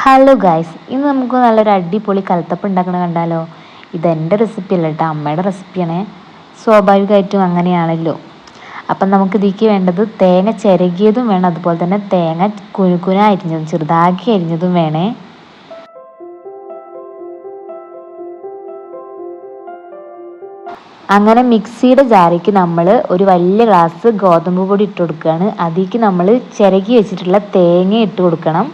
Hello guys, ഇന്ന് നമുക്ക് നല്ലൊരു അടിപൊളി കലത്തപ്പം ഉണ്ടാക്കണ കണ്ടാലോ. ഇതെൻ്റെ റെസിപ്പി അല്ല കേട്ടോ, അമ്മയുടെ റെസിപ്പിയാണ്. സ്വാഭാവികമായിട്ടും അങ്ങനെയാണല്ലോ. അപ്പം നമുക്ക് ഇതിലേക്ക് വേണ്ടത് തേങ്ങ ചിരകിയതും വേണം, അതുപോലെ തന്നെ തേങ്ങ കുനുകുന അരിഞ്ഞതും ചെറുതാക്കി അരിഞ്ഞതും വേണേ. അങ്ങനെ മിക്സിയുടെ ജാറിലേക്ക് നമ്മൾ ഒരു വലിയ ഗ്ലാസ് ഗോതമ്പ് പൊടി ഇട്ട് കൊടുക്കുകയാണ്. അതിലേക്ക് നമ്മൾ ചിരകി വെച്ചിട്ടുള്ള തേങ്ങ ഇട്ട് കൊടുക്കണം.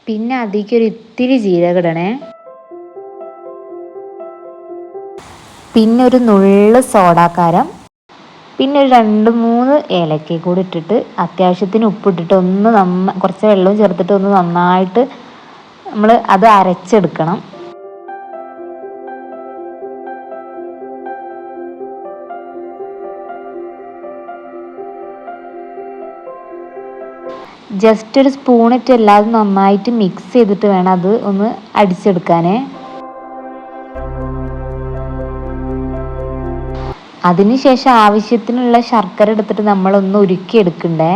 പിന്നെ അതിലേക്ക് ഒരു ഇത്തിരി ജീരകം ഇടണേ. പിന്നെ ഒരു നുള്ള് സോഡാക്കാരം, പിന്നെ ഒരു 2-3 ഏലക്ക കൂടി ഇട്ടിട്ട് അത്യാവശ്യത്തിന് ഉപ്പിട്ടിട്ട് കുറച്ച് വെള്ളവും ചേർത്തിട്ട് ഒന്ന് നന്നായിട്ട് നമ്മൾ അത് അരച്ചെടുക്കണം. ജസ്റ്റ് ഒരു സ്പൂണിട്ട് എല്ലാതും നന്നായിട്ട് മിക്സ് ചെയ്തിട്ട് വേണം അത് ഒന്ന് അടിച്ചെടുക്കാനേ. അതിനുശേഷം ആവശ്യത്തിനുള്ള ശർക്കര എടുത്തിട്ട് നമ്മളൊന്ന് ഉരുക്കിയെടുക്കണ്ടേ.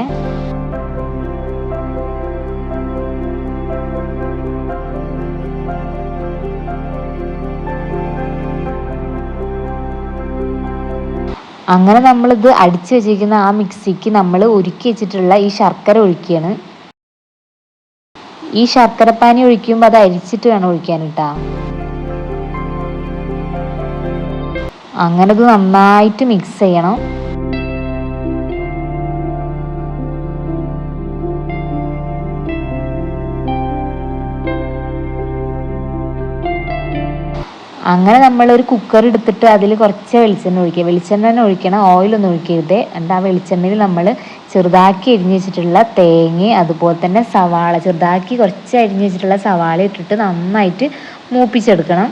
അങ്ങനെ നമ്മളിത് അടിച്ചു വെച്ചിരിക്കുന്ന ആ മിക്സിക്ക് നമ്മൾ ഉരുക്കി വെച്ചിട്ടുള്ള ഈ ശർക്കര ഒഴിക്കുകയാണ്. ഈ ശർക്കരപ്പാനി ഒഴിക്കുമ്പോൾ അത് അരിച്ചിട്ട് വേണം ഒഴിക്കാൻ കേട്ടോ. അങ്ങനെ ഇത് നന്നായിട്ട് മിക്സ് ചെയ്യണം. അങ്ങനെ നമ്മളൊരു കുക്കർ എടുത്തിട്ട് അതിൽ കുറച്ച് വെളിച്ചെണ്ണ ഒഴിക്കുക. വെളിച്ചെണ്ണ തന്നെ ഒഴിക്കണം, ഓയിലൊന്നും ഒഴിക്കരുത്. എന്നിട്ട് ആ വെളിച്ചെണ്ണയിൽ നമ്മൾ ചെറുതാക്കി അരിഞ്ഞ് വെച്ചിട്ടുള്ള തേങ്ങ, അതുപോലെ തന്നെ സവാള, ചെറുതാക്കി കുറച്ച് അരിഞ്ഞ് വെച്ചിട്ടുള്ള സവാള ഇട്ടിട്ട് നന്നായിട്ട് മൂപ്പിച്ചെടുക്കണം.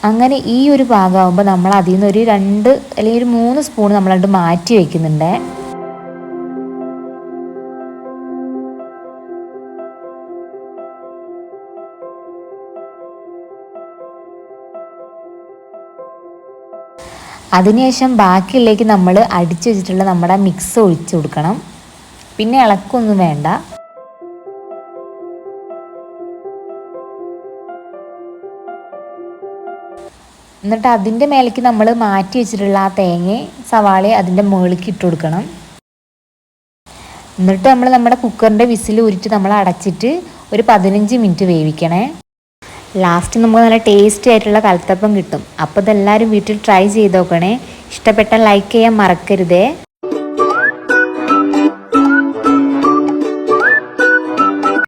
അങ്ങനെ ഈ ഒരു പാകമാകുമ്പോൾ നമ്മൾ അതിൽ നിന്ന് ഒരു 2 അല്ലെങ്കിൽ ഒരു 3 സ്പൂൺ നമ്മളത് മാറ്റി വയ്ക്കുന്നുണ്ട്. അതിനുശേഷം ബാക്കിയുള്ളേക്ക് നമ്മൾ അടിച്ചു വെച്ചിട്ടുള്ള നമ്മുടെ മിക്സ് ഒഴിച്ചു കൊടുക്കണം. പിന്നെ ഇളക്കൊന്നും വേണ്ട. എന്നിട്ട് അതിൻ്റെ മേലേക്ക് നമ്മൾ മാറ്റി വെച്ചിട്ടുള്ള ആ തേങ്ങ സവാള അതിൻ്റെ മുകളിലേക്ക് ഇട്ട് കൊടുക്കണം. എന്നിട്ട് നമ്മുടെ കുക്കറിൻ്റെ വിസിൽ ഊരിയിട്ട് നമ്മൾ അടച്ചിട്ട് ഒരു 15 മിനിറ്റ് വേവിക്കണേ. ലാസ്റ്റ് നമുക്ക് നല്ല ടേസ്റ്റി ആയിട്ടുള്ള കലത്തപ്പം കിട്ടും. അപ്പോൾ ഇതെല്ലാവരും വീട്ടിൽ ട്രൈ ചെയ്ത് നോക്കണേ. ഇഷ്ടപ്പെട്ടാൽ ലൈക്ക് ചെയ്യാൻ മറക്കരുതേ.